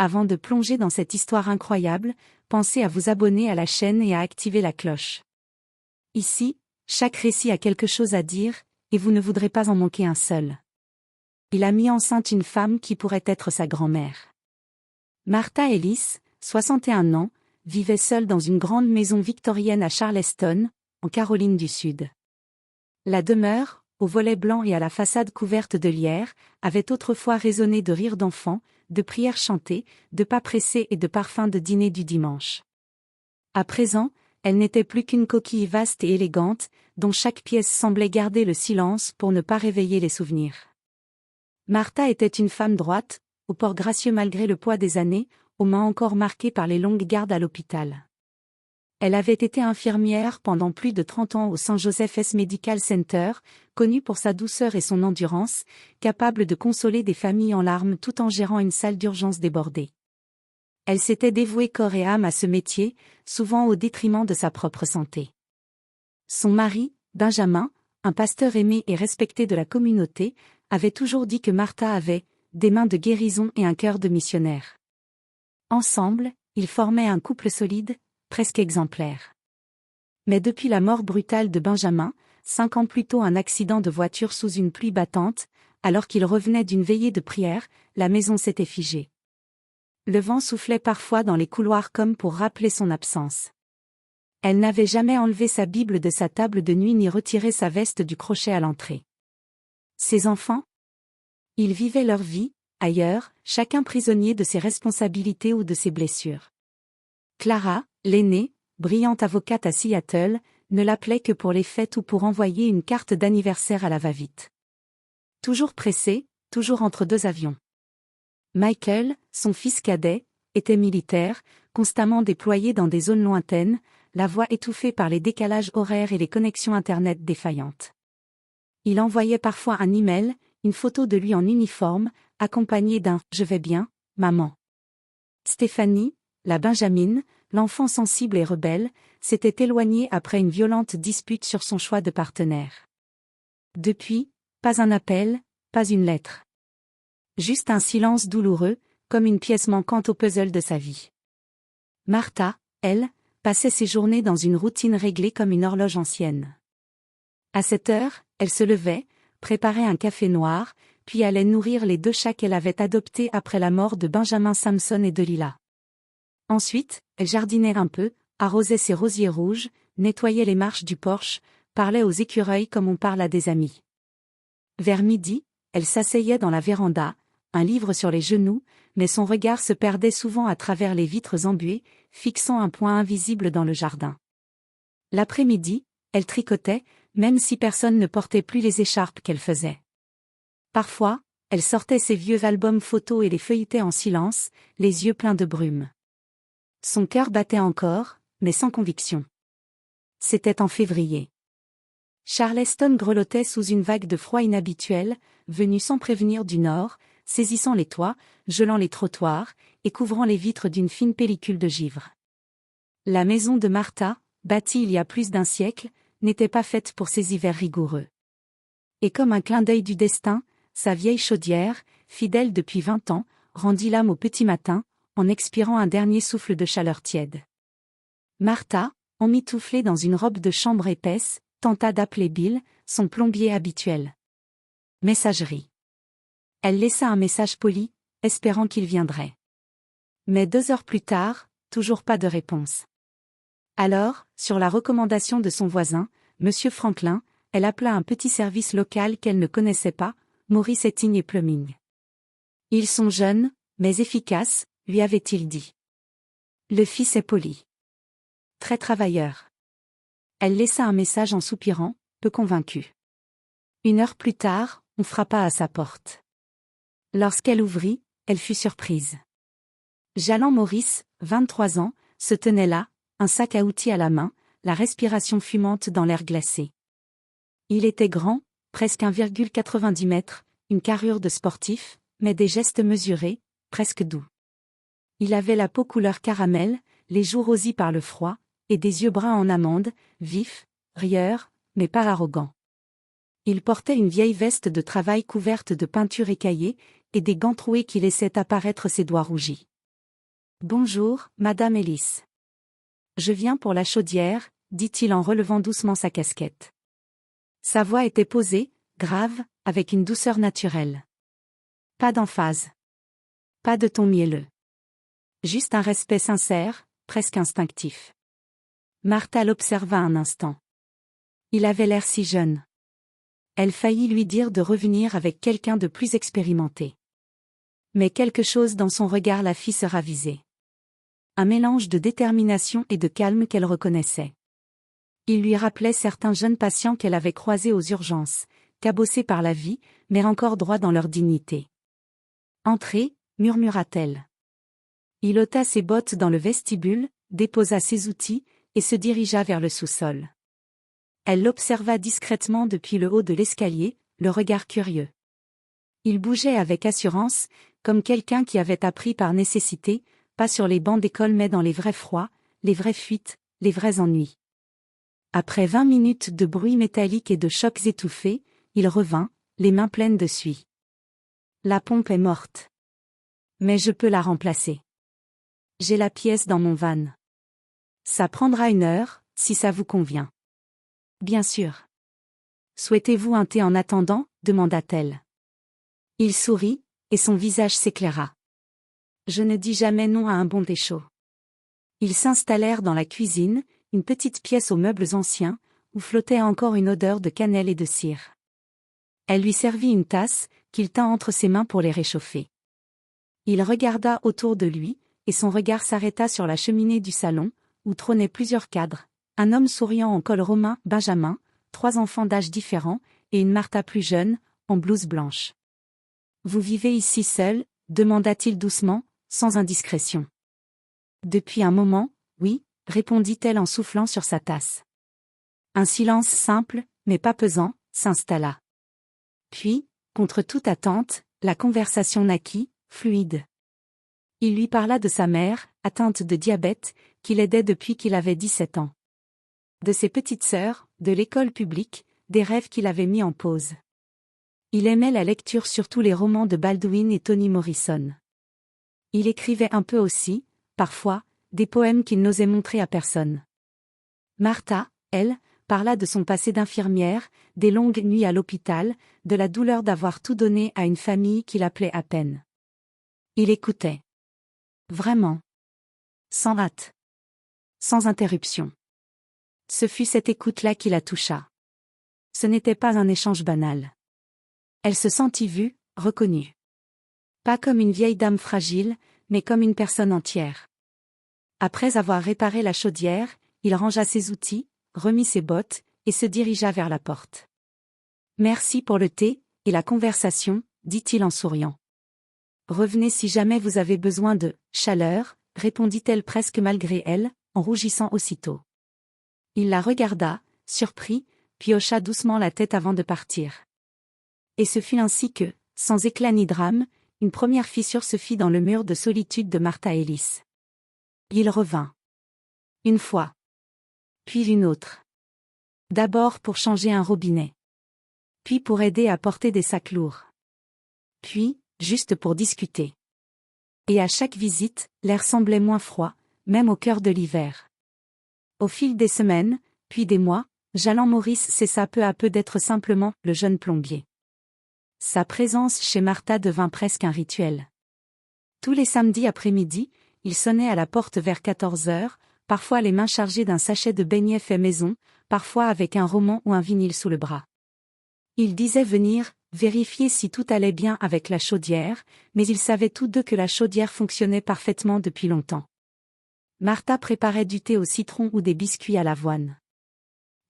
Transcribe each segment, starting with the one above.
Avant de plonger dans cette histoire incroyable, pensez à vous abonner à la chaîne et à activer la cloche. Ici, chaque récit a quelque chose à dire, et vous ne voudrez pas en manquer un seul. Il a mis enceinte une femme qui pourrait être sa grand-mère. Martha Ellis, 61 ans, vivait seule dans une grande maison victorienne à Charleston, en Caroline du Sud. La demeure, aux volets blancs et à la façade couverte de lierre, avait autrefois résonné de rires d'enfants, de prières chantées, de pas pressés et de parfums de dîner du dimanche. À présent, elle n'était plus qu'une coquille vaste et élégante, dont chaque pièce semblait garder le silence pour ne pas réveiller les souvenirs. Martha était une femme droite, au port gracieux malgré le poids des années, aux mains encore marquées par les longues gardes à l'hôpital. Elle avait été infirmière pendant plus de 30 ans au St. Joseph's Medical Center, connue pour sa douceur et son endurance, capable de consoler des familles en larmes tout en gérant une salle d'urgence débordée. Elle s'était dévouée corps et âme à ce métier, souvent au détriment de sa propre santé. Son mari, Benjamin, un pasteur aimé et respecté de la communauté, avait toujours dit que Martha avait « des mains de guérison et un cœur de missionnaire ». Ensemble, ils formaient un couple solide, presque exemplaire. Mais depuis la mort brutale de Benjamin, 5 ans plus tôt un accident de voiture sous une pluie battante, alors qu'il revenait d'une veillée de prière, la maison s'était figée. Le vent soufflait parfois dans les couloirs comme pour rappeler son absence. Elle n'avait jamais enlevé sa Bible de sa table de nuit ni retiré sa veste du crochet à l'entrée. Ses enfants? Ils vivaient leur vie, ailleurs, chacun prisonnier de ses responsabilités ou de ses blessures. Clara, l'aînée, brillante avocate à Seattle, ne l'appelait que pour les fêtes ou pour envoyer une carte d'anniversaire à la va-vite. Toujours pressée, toujours entre 2 avions. Michael, son fils cadet, était militaire, constamment déployé dans des zones lointaines, la voix étouffée par les décalages horaires et les connexions Internet défaillantes. Il envoyait parfois un email, une photo de lui en uniforme, accompagnée d'un « Je vais bien, maman ». Stéphanie, la Benjamine, l'enfant sensible et rebelle, s'était éloignée après une violente dispute sur son choix de partenaire. Depuis, pas un appel, pas une lettre. Juste un silence douloureux, comme une pièce manquante au puzzle de sa vie. Martha, elle, passait ses journées dans une routine réglée comme une horloge ancienne. À 7 heures, elle se levait, préparait un café noir, puis allait nourrir les 2 chats qu'elle avait adoptés après la mort de Benjamin Samson et de Lila. Ensuite, elle jardinait un peu, arrosait ses rosiers rouges, nettoyait les marches du porche, parlait aux écureuils comme on parle à des amis. Vers midi, elle s'asseyait dans la véranda, un livre sur les genoux, mais son regard se perdait souvent à travers les vitres embuées, fixant un point invisible dans le jardin. L'après-midi, elle tricotait, même si personne ne portait plus les écharpes qu'elle faisait. Parfois, elle sortait ses vieux albums photos et les feuilletait en silence, les yeux pleins de brume. Son cœur battait encore, mais sans conviction. C'était en février. Charleston grelottait sous une vague de froid inhabituelle, venue sans prévenir du nord, saisissant les toits, gelant les trottoirs, et couvrant les vitres d'une fine pellicule de givre. La maison de Martha, bâtie il y a plus d'1 siècle, n'était pas faite pour ces hivers rigoureux. Et comme un clin d'œil du destin, sa vieille chaudière, fidèle depuis 20 ans, rendit l'âme au petit matin, en expirant un dernier souffle de chaleur tiède. Martha, emmitouflée dans une robe de chambre épaisse, tenta d'appeler Bill, son plombier habituel. Messagerie. Elle laissa un message poli, espérant qu'il viendrait. Mais 2 heures plus tard, toujours pas de réponse. Alors, sur la recommandation de son voisin, M. Franklin, elle appela un petit service local qu'elle ne connaissait pas, Morris Heating et Plumbing. Ils sont jeunes, mais efficaces, lui avait-il dit. Le fils est poli. Très travailleur. Elle laissa un message en soupirant, peu convaincue. 1 heure plus tard, on frappa à sa porte. Lorsqu'elle ouvrit, elle fut surprise. Jalan Morris, 23 ans, se tenait là, un sac à outils à la main, la respiration fumante dans l'air glacé. Il était grand, presque 1,90 m, une carrure de sportif, mais des gestes mesurés, presque doux. Il avait la peau couleur caramel, les joues rosies par le froid, et des yeux bruns en amande, vifs, rieurs, mais pas arrogants. Il portait une vieille veste de travail couverte de peinture écaillée, et des gants troués qui laissaient apparaître ses doigts rougis. Bonjour, Madame Ellis. Je viens pour la chaudière, dit-il en relevant doucement sa casquette. Sa voix était posée, grave, avec une douceur naturelle. Pas d'emphase. Pas de ton mielleux. Juste un respect sincère, presque instinctif. Martha l'observa un instant. Il avait l'air si jeune. Elle faillit lui dire de revenir avec quelqu'un de plus expérimenté. Mais quelque chose dans son regard la fit se raviser. Un mélange de détermination et de calme qu'elle reconnaissait. Il lui rappelait certains jeunes patients qu'elle avait croisés aux urgences, cabossés par la vie, mais encore droits dans leur dignité. « Entrez », murmura-t-elle. Il ôta ses bottes dans le vestibule, déposa ses outils, et se dirigea vers le sous-sol. Elle l'observa discrètement depuis le haut de l'escalier, le regard curieux. Il bougeait avec assurance, comme quelqu'un qui avait appris par nécessité, pas sur les bancs d'école mais dans les vrais froids, les vraies fuites, les vrais ennuis. Après 20 minutes de bruit métallique et de chocs étouffés, il revint, les mains pleines de suie. La pompe est morte. Mais je peux la remplacer. J'ai la pièce dans mon van. Ça prendra 1 heure, si ça vous convient. Bien sûr. Souhaitez-vous un thé en attendant, demanda-t-elle. Il sourit, et son visage s'éclaira. Je ne dis jamais non à un bon thé chaud. Ils s'installèrent dans la cuisine, une petite pièce aux meubles anciens, où flottait encore une odeur de cannelle et de cire. Elle lui servit une tasse, qu'il tint entre ses mains pour les réchauffer. Il regarda autour de lui, et son regard s'arrêta sur la cheminée du salon, où trônaient plusieurs cadres, un homme souriant en col romain, Benjamin, 3 enfants d'âge différents, et une Martha plus jeune, en blouse blanche. « Vous vivez ici seul ?» demanda-t-il doucement, sans indiscrétion. « Depuis un moment, oui », répondit-elle en soufflant sur sa tasse. Un silence simple, mais pas pesant, s'installa. Puis, contre toute attente, la conversation naquit, fluide. Il lui parla de sa mère, atteinte de diabète, qu'il aidait depuis qu'il avait 17 ans. De ses petites sœurs, de l'école publique, des rêves qu'il avait mis en pause. Il aimait la lecture, surtout les romans de Baldwin et Toni Morrison. Il écrivait un peu aussi, parfois, des poèmes qu'il n'osait montrer à personne. Martha, elle, parla de son passé d'infirmière, des longues nuits à l'hôpital, de la douleur d'avoir tout donné à une famille qu'il appelait à peine. Il écoutait. Vraiment. Sans hâte. Sans interruption. Ce fut cette écoute-là qui la toucha. Ce n'était pas un échange banal. Elle se sentit vue, reconnue. Pas comme une vieille dame fragile, mais comme une personne entière. Après avoir réparé la chaudière, il rangea ses outils, remit ses bottes, et se dirigea vers la porte. « Merci pour le thé, et la conversation, » dit-il en souriant. « Revenez si jamais vous avez besoin de « chaleur », répondit-elle presque malgré elle, en rougissant aussitôt. Il la regarda, surpris, puis hocha doucement la tête avant de partir. Et ce fut ainsi que, sans éclat ni drame, une première fissure se fit dans le mur de solitude de Martha Ellis. Il revint. Une fois. Puis une autre. D'abord pour changer un robinet. Puis pour aider à porter des sacs lourds. Puis, juste pour discuter. Et à chaque visite, l'air semblait moins froid, même au cœur de l'hiver. Au fil des semaines, puis des mois, Jallan Maurice cessa peu à peu d'être simplement le jeune plombier. Sa présence chez Martha devint presque un rituel. Tous les samedis après-midi, il sonnait à la porte vers 14 heures, parfois les mains chargées d'un sachet de beignets fait maison, parfois avec un roman ou un vinyle sous le bras. Il disait venir, vérifier si tout allait bien avec la chaudière, mais ils savaient tous deux que la chaudière fonctionnait parfaitement depuis longtemps. Martha préparait du thé au citron ou des biscuits à l'avoine.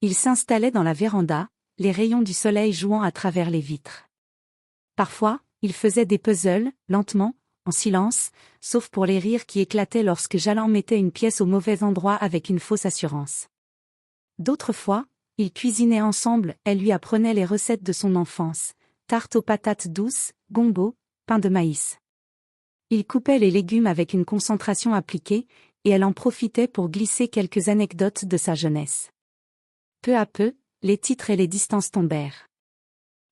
Il s'installait dans la véranda, les rayons du soleil jouant à travers les vitres. Parfois, il faisait des puzzles, lentement, en silence, sauf pour les rires qui éclataient lorsque Jallan mettait une pièce au mauvais endroit avec une fausse assurance. D'autres fois, ils cuisinaient ensemble, elle lui apprenait les recettes de son enfance, tarte aux patates douces, gombo, pain de maïs. Il coupait les légumes avec une concentration appliquée, et elle en profitait pour glisser quelques anecdotes de sa jeunesse. Peu à peu, les titres et les distances tombèrent.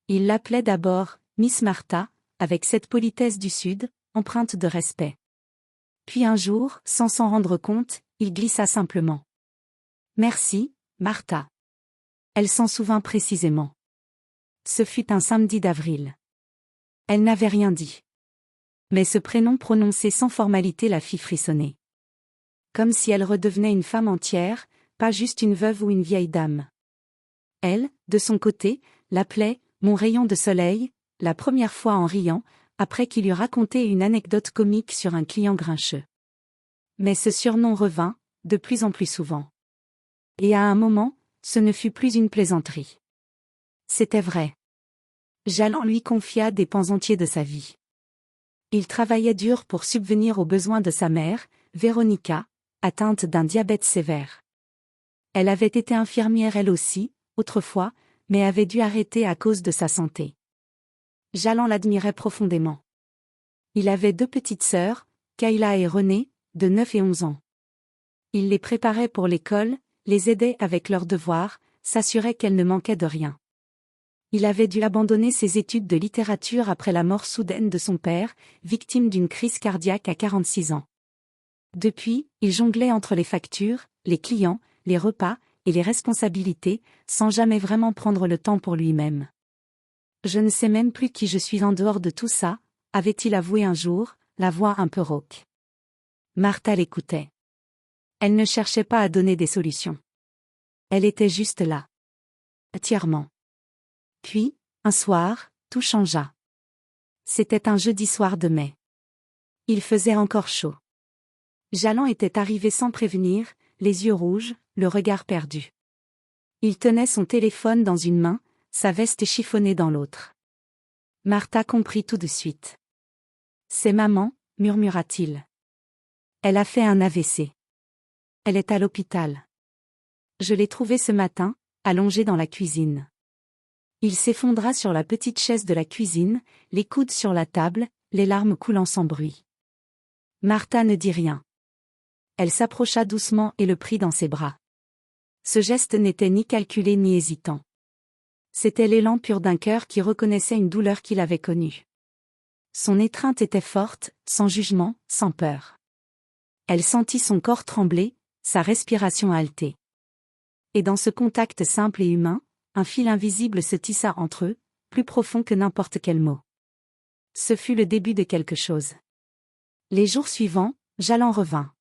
Il l'appelait d'abord Miss Martha, avec cette politesse du Sud, empreinte de respect. Puis un jour, sans s'en rendre compte, il glissa simplement. Merci, Martha. Elle s'en souvint précisément. Ce fut un samedi d'avril. Elle n'avait rien dit. Mais ce prénom prononcé sans formalité la fit frissonner. Comme si elle redevenait une femme entière, pas juste une veuve ou une vieille dame. Elle, de son côté, l'appelait « mon rayon de soleil », la première fois en riant, après qu'il eut raconté une anecdote comique sur un client grincheux. Mais ce surnom revint, de plus en plus souvent. Et à un moment, ce ne fut plus une plaisanterie. C'était vrai. Jalland lui confia des pans entiers de sa vie. Il travaillait dur pour subvenir aux besoins de sa mère, Véronica, atteinte d'un diabète sévère. Elle avait été infirmière elle aussi, autrefois, mais avait dû arrêter à cause de sa santé. Jalland l'admirait profondément. Il avait 2 petites sœurs, Kayla et Renée, de 9 et 11 ans. Il les préparait pour l'école, les aidait avec leurs devoirs, s'assurait qu'elles ne manquaient de rien. Il avait dû abandonner ses études de littérature après la mort soudaine de son père, victime d'une crise cardiaque à 46 ans. Depuis, il jonglait entre les factures, les clients, les repas, et les responsabilités, sans jamais vraiment prendre le temps pour lui-même. Je ne sais même plus qui je suis en dehors de tout ça, avait-il avoué un jour, la voix un peu rauque. Martha l'écoutait. Elle ne cherchait pas à donner des solutions. Elle était juste là. Entièrement. Puis, un soir, tout changea. C'était un jeudi soir de mai. Il faisait encore chaud. Jalland était arrivé sans prévenir, les yeux rouges, le regard perdu. Il tenait son téléphone dans une main, sa veste chiffonnée dans l'autre. Martha comprit tout de suite. « C'est maman », murmura-t-il. « Elle a fait un AVC. Elle est à l'hôpital. Je l'ai trouvée ce matin, allongée dans la cuisine. » Il s'effondra sur la petite chaise de la cuisine, les coudes sur la table, les larmes coulant sans bruit. Martha ne dit rien. Elle s'approcha doucement et le prit dans ses bras. Ce geste n'était ni calculé ni hésitant. C'était l'élan pur d'un cœur qui reconnaissait une douleur qu'il avait connue. Son étreinte était forte, sans jugement, sans peur. Elle sentit son corps trembler, sa respiration halter. Et dans ce contact simple et humain, un fil invisible se tissa entre eux, plus profond que n'importe quel mot. Ce fut le début de quelque chose. Les jours suivants, Jalland revint.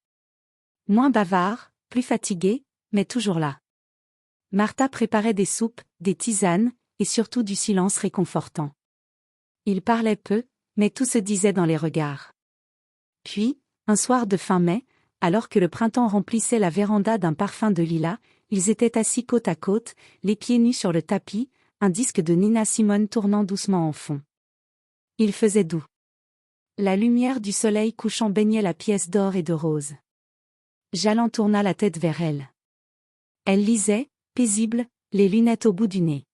Moins bavard, plus fatigué, mais toujours là. Martha préparait des soupes, des tisanes, et surtout du silence réconfortant. Il parlait peu, mais tout se disait dans les regards. Puis, un soir de fin mai, alors que le printemps remplissait la véranda d'un parfum de lilas, ils étaient assis côte à côte, les pieds nus sur le tapis, un disque de Nina Simone tournant doucement en fond. Il faisait doux. La lumière du soleil couchant baignait la pièce d'or et de rose. Jalland tourna la tête vers elle. Elle lisait, paisible, les lunettes au bout du nez.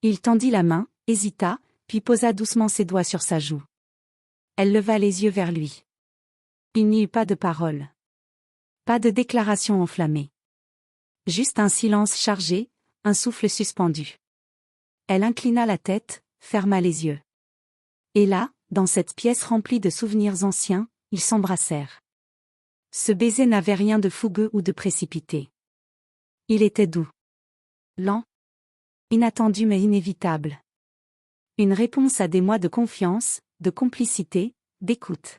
Il tendit la main, hésita, puis posa doucement ses doigts sur sa joue. Elle leva les yeux vers lui. Il n'y eut pas de parole. Pas de déclaration enflammée. Juste un silence chargé, un souffle suspendu. Elle inclina la tête, ferma les yeux. Et là, dans cette pièce remplie de souvenirs anciens, ils s'embrassèrent. Ce baiser n'avait rien de fougueux ou de précipité. Il était doux. Lent. Inattendu mais inévitable. Une réponse à des mois de confiance, de complicité, d'écoute.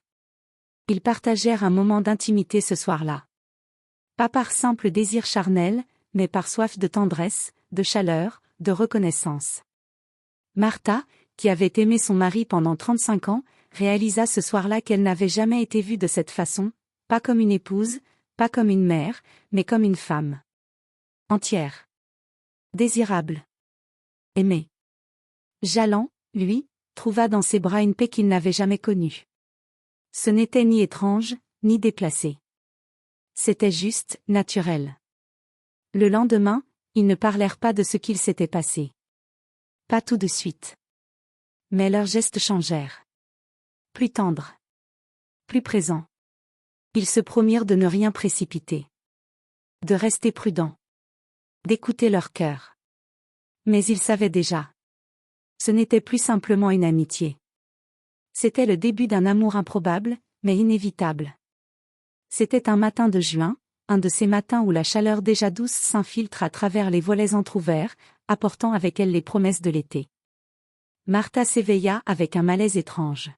Ils partagèrent un moment d'intimité ce soir-là. Pas par simple désir charnel, mais par soif de tendresse, de chaleur, de reconnaissance. Martha, qui avait aimé son mari pendant 35 ans, réalisa ce soir-là qu'elle n'avait jamais été vue de cette façon, pas comme une épouse, pas comme une mère, mais comme une femme. Entière. Désirable. Aimée. Jalland, lui, trouva dans ses bras une paix qu'il n'avait jamais connue. Ce n'était ni étrange, ni déplacé. C'était juste, naturel. Le lendemain, ils ne parlèrent pas de ce qu'il s'était passé. Pas tout de suite. Mais leurs gestes changèrent. Plus tendres. Plus présents. Ils se promirent de ne rien précipiter. De rester prudents. D'écouter leur cœur. Mais ils savaient déjà. Ce n'était plus simplement une amitié. C'était le début d'un amour improbable, mais inévitable. C'était un matin de juin, un de ces matins où la chaleur déjà douce s'infiltre à travers les volets entr'ouverts, apportant avec elle les promesses de l'été. Martha s'éveilla avec un malaise étrange.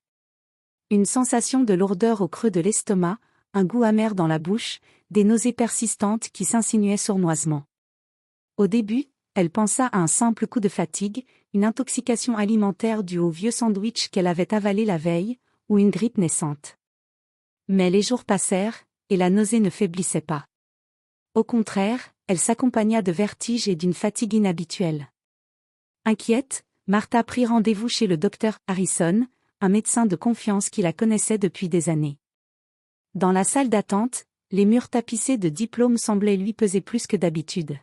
Une sensation de lourdeur au creux de l'estomac, un goût amer dans la bouche, des nausées persistantes qui s'insinuaient sournoisement. Au début, elle pensa à un simple coup de fatigue, une intoxication alimentaire due au vieux sandwich qu'elle avait avalé la veille, ou une grippe naissante. Mais les jours passèrent, et la nausée ne faiblissait pas. Au contraire, elle s'accompagna de vertiges et d'une fatigue inhabituelle. Inquiète, Martha prit rendez-vous chez le docteur Harrison, un médecin de confiance qui la connaissait depuis des années. Dans la salle d'attente, les murs tapissés de diplômes semblaient lui peser plus que d'habitude.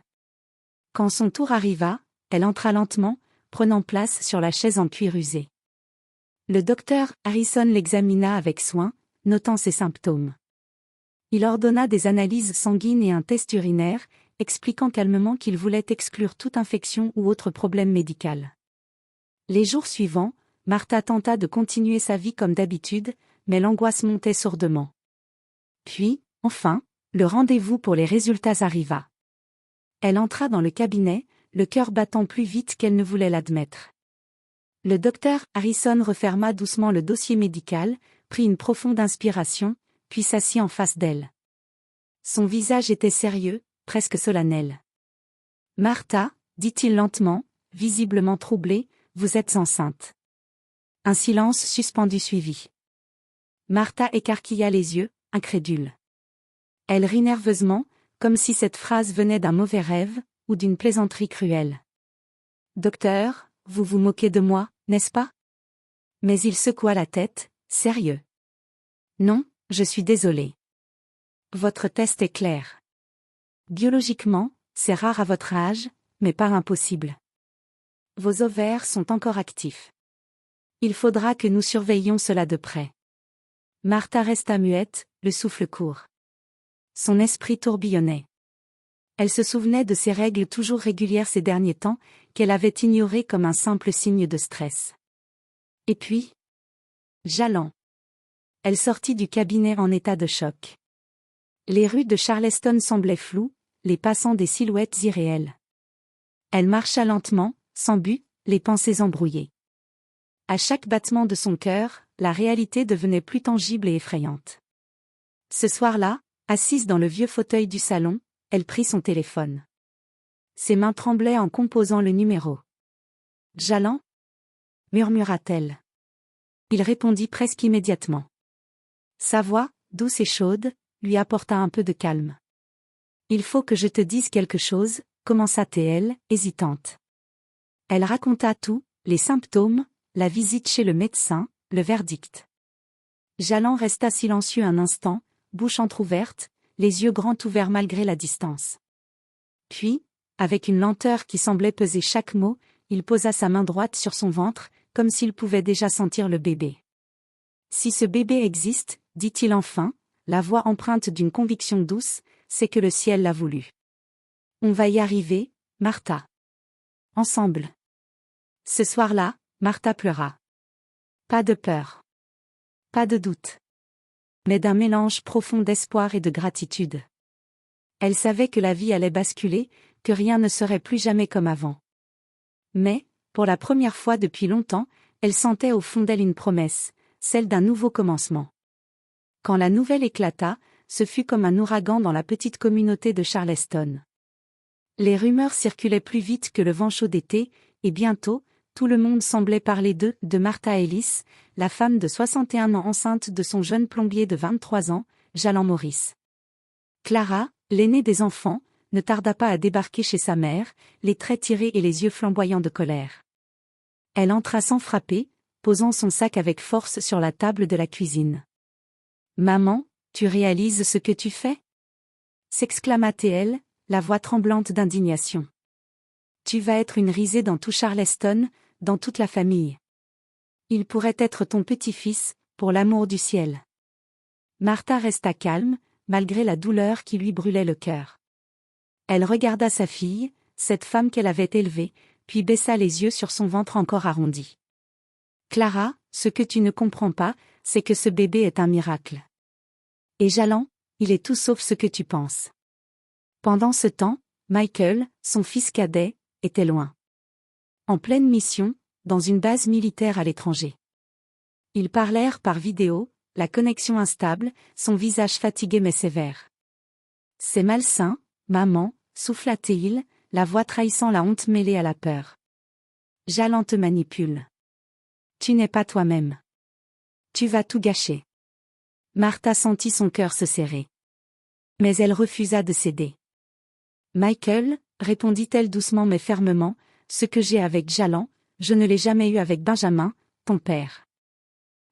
Quand son tour arriva, elle entra lentement, prenant place sur la chaise en cuir usé. Le docteur Harrison l'examina avec soin, notant ses symptômes. Il ordonna des analyses sanguines et un test urinaire, expliquant calmement qu'il voulait exclure toute infection ou autre problème médical. Les jours suivants, Martha tenta de continuer sa vie comme d'habitude, mais l'angoisse montait sourdement. Puis, enfin, le rendez-vous pour les résultats arriva. Elle entra dans le cabinet, le cœur battant plus vite qu'elle ne voulait l'admettre. Le docteur Harrison referma doucement le dossier médical, prit une profonde inspiration, puis s'assit en face d'elle. Son visage était sérieux, presque solennel. « Martha, dit-il lentement, visiblement troublé, vous êtes enceinte. » Un silence suspendu suivit. Martha écarquilla les yeux, incrédule. Elle rit nerveusement, comme si cette phrase venait d'un mauvais rêve, ou d'une plaisanterie cruelle. « Docteur, vous vous moquez de moi, n'est-ce pas ?» Mais il secoua la tête, sérieux. « Non, je suis désolé. Votre test est clair. Biologiquement, c'est rare à votre âge, mais pas impossible. Vos ovaires sont encore actifs. Il faudra que nous surveillions cela de près. » Martha resta muette, le souffle court. Son esprit tourbillonnait. Elle se souvenait de ses règles toujours régulières ces derniers temps, qu'elle avait ignorées comme un simple signe de stress. Et puis, Jallan. Elle sortit du cabinet en état de choc. Les rues de Charleston semblaient floues, les passants des silhouettes irréelles. Elle marcha lentement, sans but, les pensées embrouillées. À chaque battement de son cœur, la réalité devenait plus tangible et effrayante. Ce soir-là, assise dans le vieux fauteuil du salon, elle prit son téléphone. Ses mains tremblaient en composant le numéro. « Jallan » murmura-t-elle. Il répondit presque immédiatement. Sa voix, douce et chaude, lui apporta un peu de calme. « Il faut que je te dise quelque chose » commença-t-elle, hésitante. Elle raconta tout, les symptômes, la visite chez le médecin, le verdict. Jallan resta silencieux un instant, bouche entr'ouverte, les yeux grands ouverts malgré la distance. Puis, avec une lenteur qui semblait peser chaque mot, il posa sa main droite sur son ventre, comme s'il pouvait déjà sentir le bébé. « Si ce bébé existe, dit-il enfin, la voix empreinte d'une conviction douce, c'est que le ciel l'a voulu. On va y arriver, Martha. Ensemble. » Ce soir-là, Martha pleura. Pas de peur. Pas de doute. Mais d'un mélange profond d'espoir et de gratitude. Elle savait que la vie allait basculer, que rien ne serait plus jamais comme avant. Mais, pour la première fois depuis longtemps, elle sentait au fond d'elle une promesse, celle d'un nouveau commencement. Quand la nouvelle éclata, ce fut comme un ouragan dans la petite communauté de Charleston. Les rumeurs circulaient plus vite que le vent chaud d'été, et bientôt, tout le monde semblait parler de Martha Ellis, la femme de 61 ans enceinte de son jeune plombier de 23 ans, Jallan Morris. Clara, l'aînée des enfants, ne tarda pas à débarquer chez sa mère, les traits tirés et les yeux flamboyants de colère. Elle entra sans frapper, posant son sac avec force sur la table de la cuisine. « Maman, tu réalises ce que tu fais ?» s'exclama-t-elle, la voix tremblante d'indignation. « Tu vas être une risée dans tout Charleston, dans toute la famille. Il pourrait être ton petit-fils, pour l'amour du ciel. » Martha resta calme, malgré la douleur qui lui brûlait le cœur. Elle regarda sa fille, cette femme qu'elle avait élevée, puis baissa les yeux sur son ventre encore arrondi. « Clara, ce que tu ne comprends pas, c'est que ce bébé est un miracle. » Et Jallan, il est tout sauf ce que tu penses. Pendant ce temps, Michael, son fils cadet, était loin. En pleine mission, dans une base militaire à l'étranger. Ils parlèrent par vidéo, la connexion instable, son visage fatigué mais sévère. C'est malsain, maman, souffla-t-il, la voix trahissant la honte mêlée à la peur. Jalon te manipule. Tu n'es pas toi-même. Tu vas tout gâcher. Martha sentit son cœur se serrer. Mais elle refusa de céder. Michael, répondit-elle doucement mais fermement, ce que j'ai avec Jalon, je ne l'ai jamais eu avec Benjamin, ton père.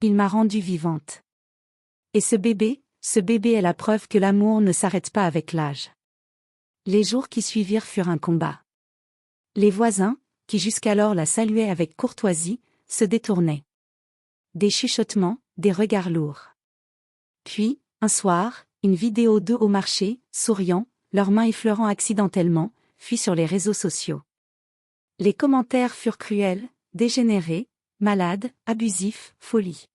Il m'a rendue vivante. Et ce bébé est la preuve que l'amour ne s'arrête pas avec l'âge. Les jours qui suivirent furent un combat. Les voisins, qui jusqu'alors la saluaient avec courtoisie, se détournaient. Des chuchotements, des regards lourds. Puis, un soir, une vidéo d'eux au marché, souriant, leurs mains effleurant accidentellement, fuit sur les réseaux sociaux. Les commentaires furent cruels, dégénérés, malades, abusifs, folie.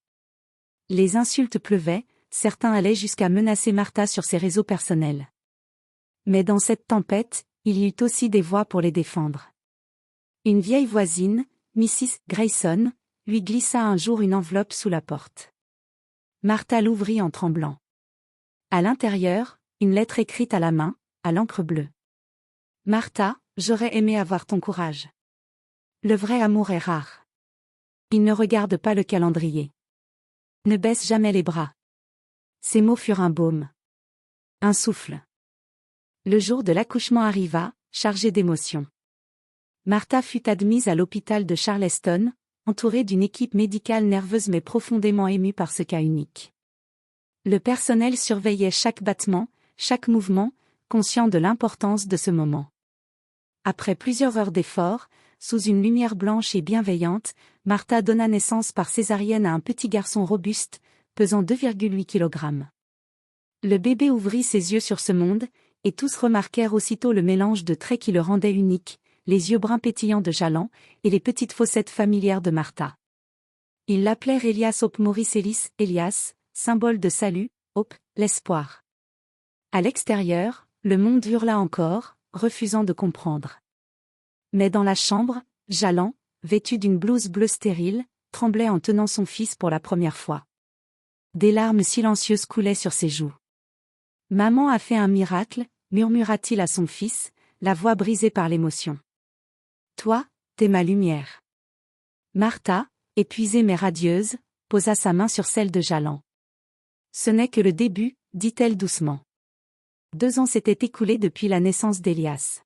Les insultes pleuvaient, certains allaient jusqu'à menacer Martha sur ses réseaux personnels. Mais dans cette tempête, il y eut aussi des voix pour les défendre. Une vieille voisine, Mrs. Grayson, lui glissa un jour une enveloppe sous la porte. Martha l'ouvrit en tremblant. À l'intérieur, une lettre écrite à la main, à l'encre bleue. Martha, j'aurais aimé avoir ton courage. Le vrai amour est rare. Il ne regarde pas le calendrier. Ne baisse jamais les bras. Ces mots furent un baume. Un souffle. Le jour de l'accouchement arriva, chargé d'émotions. Martha fut admise à l'hôpital de Charleston, entourée d'une équipe médicale nerveuse mais profondément émue par ce cas unique. Le personnel surveillait chaque battement, chaque mouvement, conscient de l'importance de ce moment. Après plusieurs heures d'efforts, sous une lumière blanche et bienveillante, Martha donna naissance par césarienne à un petit garçon robuste, pesant 2,8 kg. Le bébé ouvrit ses yeux sur ce monde, et tous remarquèrent aussitôt le mélange de traits qui le rendaient unique, les yeux bruns pétillants de Jalon, et les petites fossettes familières de Martha. Ils l'appelèrent Elias Hope Maurice Ellis, Elias, symbole de salut, Hope, l'espoir. À l'extérieur, le monde hurla encore, refusant de comprendre. Mais dans la chambre, Jalon, vêtu d'une blouse bleue stérile, tremblait en tenant son fils pour la première fois. Des larmes silencieuses coulaient sur ses joues. « Maman a fait un miracle », murmura-t-il à son fils, la voix brisée par l'émotion. « Toi, t'es ma lumière. » Martha, épuisée mais radieuse, posa sa main sur celle de Jalon. « Ce n'est que le début, dit-elle doucement. » 2 ans s'étaient écoulés depuis la naissance d'Elias.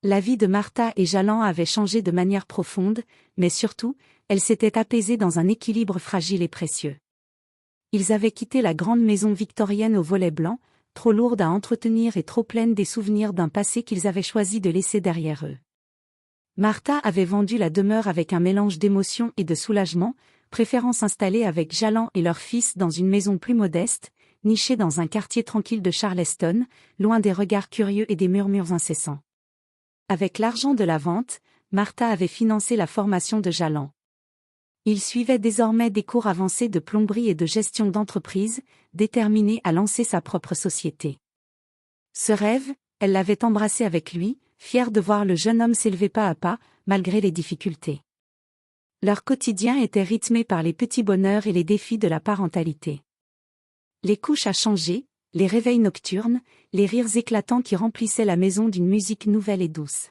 La vie de Martha et Jalon avait changé de manière profonde, mais surtout, elle s'était apaisée dans un équilibre fragile et précieux. Ils avaient quitté la grande maison victorienne aux volets blancs, trop lourde à entretenir et trop pleine des souvenirs d'un passé qu'ils avaient choisi de laisser derrière eux. Martha avait vendu la demeure avec un mélange d'émotion et de soulagement, préférant s'installer avec Jalon et leur fils dans une maison plus modeste, nichée dans un quartier tranquille de Charleston, loin des regards curieux et des murmures incessants. Avec l'argent de la vente, Martha avait financé la formation de Jalon. Il suivait désormais des cours avancés de plomberie et de gestion d'entreprise, déterminé à lancer sa propre société. Ce rêve, elle l'avait embrassé avec lui, fière de voir le jeune homme s'élever pas à pas, malgré les difficultés. Leur quotidien était rythmé par les petits bonheurs et les défis de la parentalité. Les couches à changer, les réveils nocturnes, les rires éclatants qui remplissaient la maison d'une musique nouvelle et douce.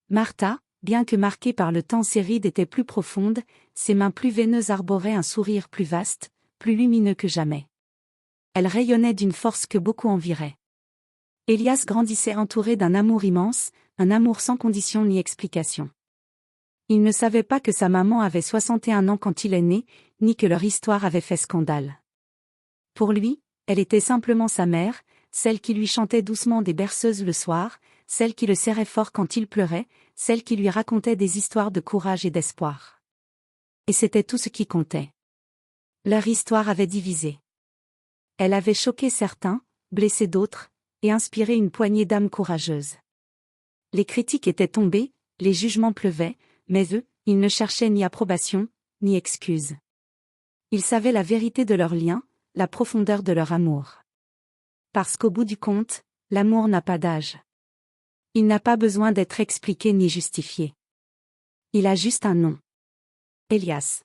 Martha, bien que marquée par le temps, ses rides étaient plus profondes, ses mains plus veineuses arboraient un sourire plus vaste, plus lumineux que jamais. Elle rayonnait d'une force que beaucoup envieraient. Elias grandissait entouré d'un amour immense, un amour sans condition ni explication. Il ne savait pas que sa maman avait 61 ans quand il est né, ni que leur histoire avait fait scandale. Pour lui, elle était simplement sa mère, celle qui lui chantait doucement des berceuses le soir, celle qui le serrait fort quand il pleurait, celle qui lui racontait des histoires de courage et d'espoir. Et c'était tout ce qui comptait. Leur histoire avait divisé. Elle avait choqué certains, blessé d'autres, et inspiré une poignée d'âmes courageuses. Les critiques étaient tombées, les jugements pleuvaient, mais eux, ils ne cherchaient ni approbation, ni excuse. Ils savaient la vérité de leur lien, la profondeur de leur amour. Parce qu'au bout du compte, l'amour n'a pas d'âge. Il n'a pas besoin d'être expliqué ni justifié. Il a juste un nom. Elias.